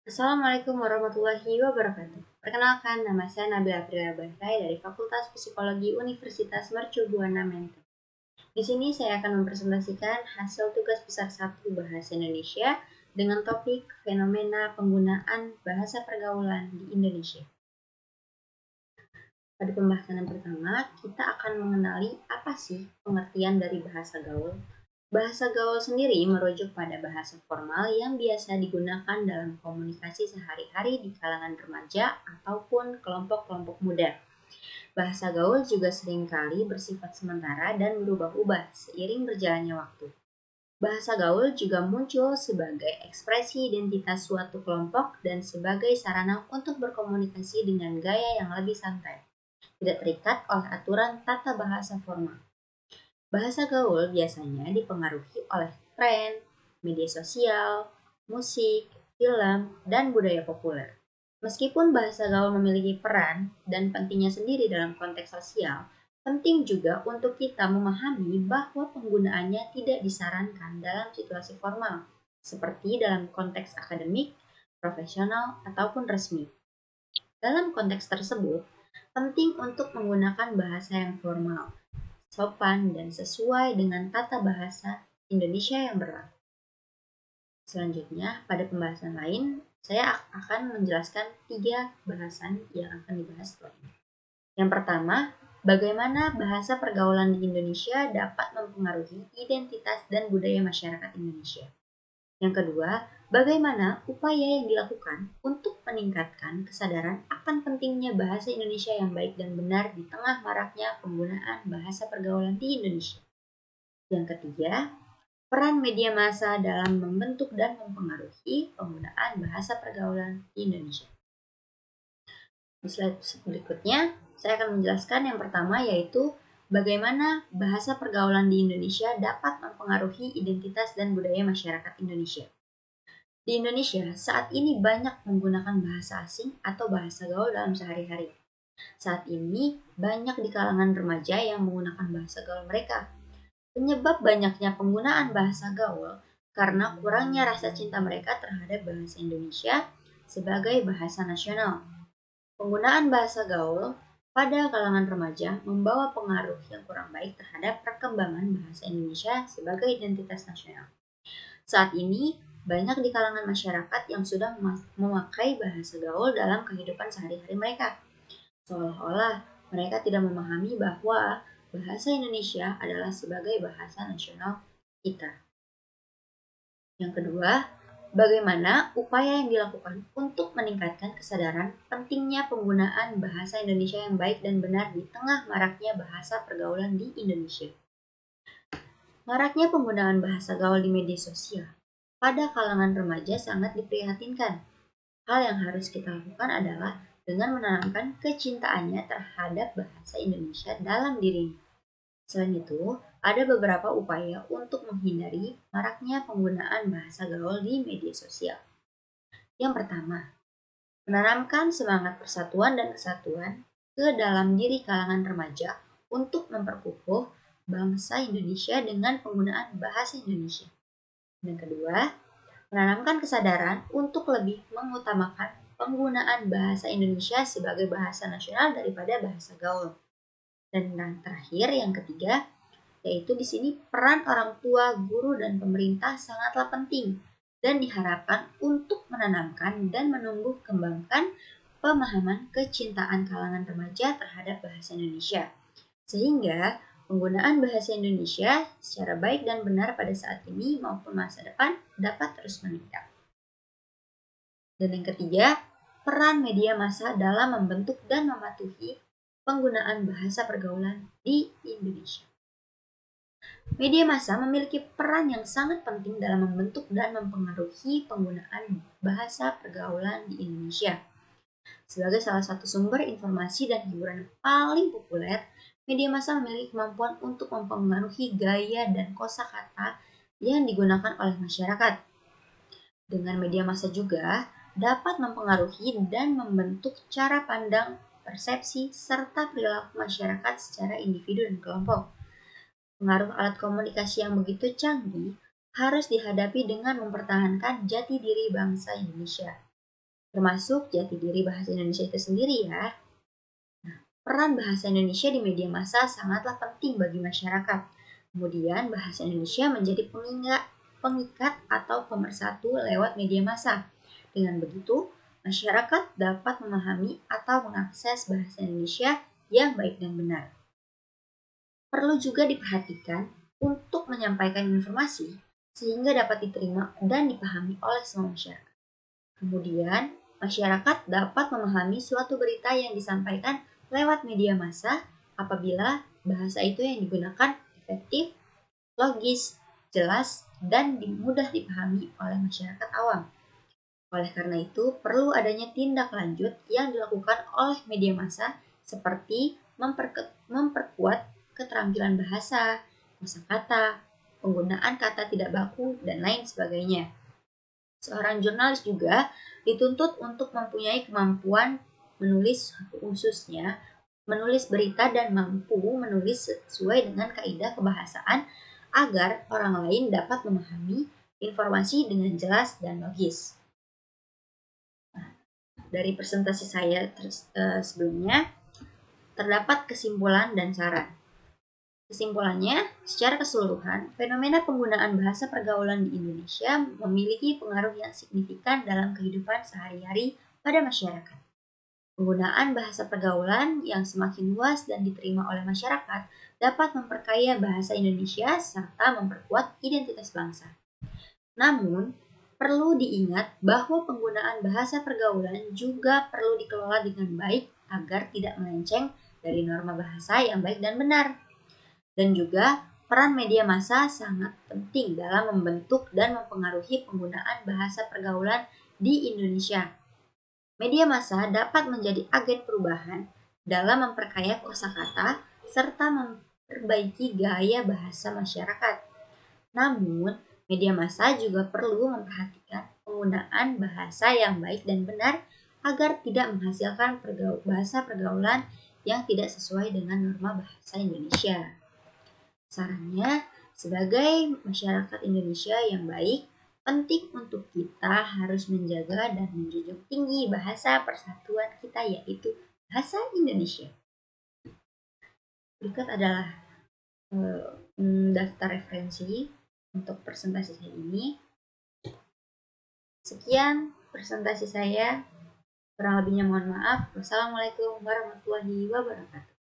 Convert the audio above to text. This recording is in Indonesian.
Assalamualaikum warahmatullahi wabarakatuh. Perkenalkan, nama saya Nabila Aprilia Bahrai dari Fakultas Psikologi Universitas Mercu Buana Menteng. Di sini saya akan mempresentasikan hasil tugas besar 1 Bahasa Indonesia dengan topik fenomena penggunaan bahasa pergaulan di Indonesia. Pada pembahasan yang pertama, kita akan mengenali apa sih pengertian dari bahasa gaul. Bahasa gaul sendiri merujuk pada bahasa formal yang biasa digunakan dalam komunikasi sehari-hari di kalangan remaja ataupun kelompok-kelompok muda. Bahasa gaul juga seringkali bersifat sementara dan berubah-ubah seiring berjalannya waktu. Bahasa gaul juga muncul sebagai ekspresi identitas suatu kelompok dan sebagai sarana untuk berkomunikasi dengan gaya yang lebih santai, tidak terikat oleh aturan tata bahasa formal. Bahasa gaul biasanya dipengaruhi oleh tren, media sosial, musik, film, dan budaya populer. Meskipun bahasa gaul memiliki peran dan pentingnya sendiri dalam konteks sosial, penting juga untuk kita memahami bahwa penggunaannya tidak disarankan dalam situasi formal, seperti dalam konteks akademik, profesional, ataupun resmi. Dalam konteks tersebut, penting untuk menggunakan bahasa yang formal, sopan, dan sesuai dengan tata bahasa Indonesia yang berlaku. Selanjutnya, pada pembahasan lain, saya akan menjelaskan 3 bahasan yang akan dibahas setelah ini. Yang pertama, bagaimana bahasa pergaulan di Indonesia dapat mempengaruhi identitas dan budaya masyarakat Indonesia. Yang kedua, bagaimana upaya yang dilakukan untuk meningkatkan kesadaran akan pentingnya bahasa Indonesia yang baik dan benar di tengah maraknya penggunaan bahasa pergaulan di Indonesia. Yang ketiga, peran media massa dalam membentuk dan mempengaruhi penggunaan bahasa pergaulan di Indonesia. Di slide berikutnya, saya akan menjelaskan yang pertama yaitu bagaimana bahasa pergaulan di Indonesia dapat mempengaruhi identitas dan budaya masyarakat Indonesia. Di Indonesia, saat ini banyak menggunakan bahasa asing atau bahasa gaul dalam sehari-hari. Saat ini, banyak di kalangan remaja yang menggunakan bahasa gaul mereka. Penyebab banyaknya penggunaan bahasa gaul karena kurangnya rasa cinta mereka terhadap bahasa Indonesia sebagai bahasa nasional. Penggunaan bahasa gaul pada kalangan remaja membawa pengaruh yang kurang baik terhadap perkembangan bahasa Indonesia sebagai identitas nasional. Saat ini, banyak di kalangan masyarakat yang sudah memakai bahasa gaul dalam kehidupan sehari-hari mereka. Seolah-olah mereka tidak memahami bahwa bahasa Indonesia adalah sebagai bahasa nasional kita. Yang kedua, bagaimana upaya yang dilakukan untuk meningkatkan kesadaran pentingnya penggunaan bahasa Indonesia yang baik dan benar di tengah maraknya bahasa pergaulan di Indonesia. Maraknya penggunaan bahasa gaul di media sosial pada kalangan remaja sangat diprihatinkan. Hal yang harus kita lakukan adalah dengan menanamkan kecintaannya terhadap bahasa Indonesia dalam dirinya. Selain itu, ada beberapa upaya untuk menghindari maraknya penggunaan bahasa gaul di media sosial. Yang pertama, menanamkan semangat persatuan dan kesatuan ke dalam diri kalangan remaja untuk memperkukuh bangsa Indonesia dengan penggunaan bahasa Indonesia. Yang kedua, menanamkan kesadaran untuk lebih mengutamakan penggunaan bahasa Indonesia sebagai bahasa nasional daripada bahasa gaul. Dan yang terakhir, yang ketiga, yaitu di sini peran orang tua, guru, dan pemerintah sangatlah penting dan diharapkan untuk menanamkan dan menumbuh kembangkan pemahaman kecintaan kalangan remaja terhadap bahasa Indonesia. Sehingga penggunaan bahasa Indonesia secara baik dan benar pada saat ini maupun masa depan dapat terus meningkat. Dan yang ketiga, peran media massa dalam membentuk dan mematuhi penggunaan bahasa pergaulan di Indonesia. Media massa memiliki peran yang sangat penting dalam membentuk dan mempengaruhi penggunaan bahasa pergaulan di Indonesia. Sebagai salah satu sumber informasi dan hiburan paling populer, media massa memiliki kemampuan untuk mempengaruhi gaya dan kosakata yang digunakan oleh masyarakat. Dengan media massa juga dapat mempengaruhi dan membentuk cara pandang, persepsi, serta perilaku masyarakat secara individu dan kelompok. Pengaruh alat komunikasi yang begitu canggih harus dihadapi dengan mempertahankan jati diri bangsa Indonesia. termasuk jati diri bahasa Indonesia itu sendiri ya. Peran bahasa Indonesia di media massa sangatlah penting bagi masyarakat. Kemudian bahasa Indonesia menjadi pengikat atau pemersatu lewat media massa. Dengan begitu, masyarakat dapat memahami atau mengakses bahasa Indonesia yang baik dan benar. Perlu juga diperhatikan untuk menyampaikan informasi sehingga dapat diterima dan dipahami oleh semua masyarakat. Kemudian, masyarakat dapat memahami suatu berita yang disampaikan lewat media massa apabila bahasa itu yang digunakan efektif, logis, jelas, dan mudah dipahami oleh masyarakat awam. Oleh karena itu, perlu adanya tindak lanjut yang dilakukan oleh media massa seperti memperkuat keterampilan bahasa, kosakata, penggunaan kata tidak baku, dan lain sebagainya. Seorang jurnalis juga dituntut untuk mempunyai kemampuan menulis, khususnya menulis berita, dan mampu menulis sesuai dengan kaidah kebahasaan agar orang lain dapat memahami informasi dengan jelas dan logis. Dari presentasi saya sebelumnya, terdapat kesimpulan dan saran. Kesimpulannya, secara keseluruhan, fenomena penggunaan bahasa pergaulan di Indonesia memiliki pengaruh yang signifikan dalam kehidupan sehari-hari pada masyarakat. Penggunaan bahasa pergaulan yang semakin luas dan diterima oleh masyarakat dapat memperkaya bahasa Indonesia serta memperkuat identitas bangsa. Namun, perlu diingat bahwa penggunaan bahasa pergaulan juga perlu dikelola dengan baik agar tidak melenceng dari norma bahasa yang baik dan benar. Dan juga peran media massa sangat penting dalam membentuk dan mempengaruhi penggunaan bahasa pergaulan di Indonesia. Media massa dapat menjadi agen perubahan dalam memperkaya kosakata serta memperbaiki gaya bahasa masyarakat. Namun, media massa juga perlu memperhatikan penggunaan bahasa yang baik dan benar agar tidak menghasilkan bahasa pergaulan yang tidak sesuai dengan norma bahasa Indonesia. Sarannya, sebagai masyarakat Indonesia yang baik, penting untuk kita harus menjaga dan menjunjung tinggi bahasa persatuan kita, yaitu bahasa Indonesia. Berikut adalah daftar referensi untuk presentasi saya ini. Sekian presentasi saya, kurang lebihnya mohon maaf. Wassalamualaikum warahmatullahi wabarakatuh.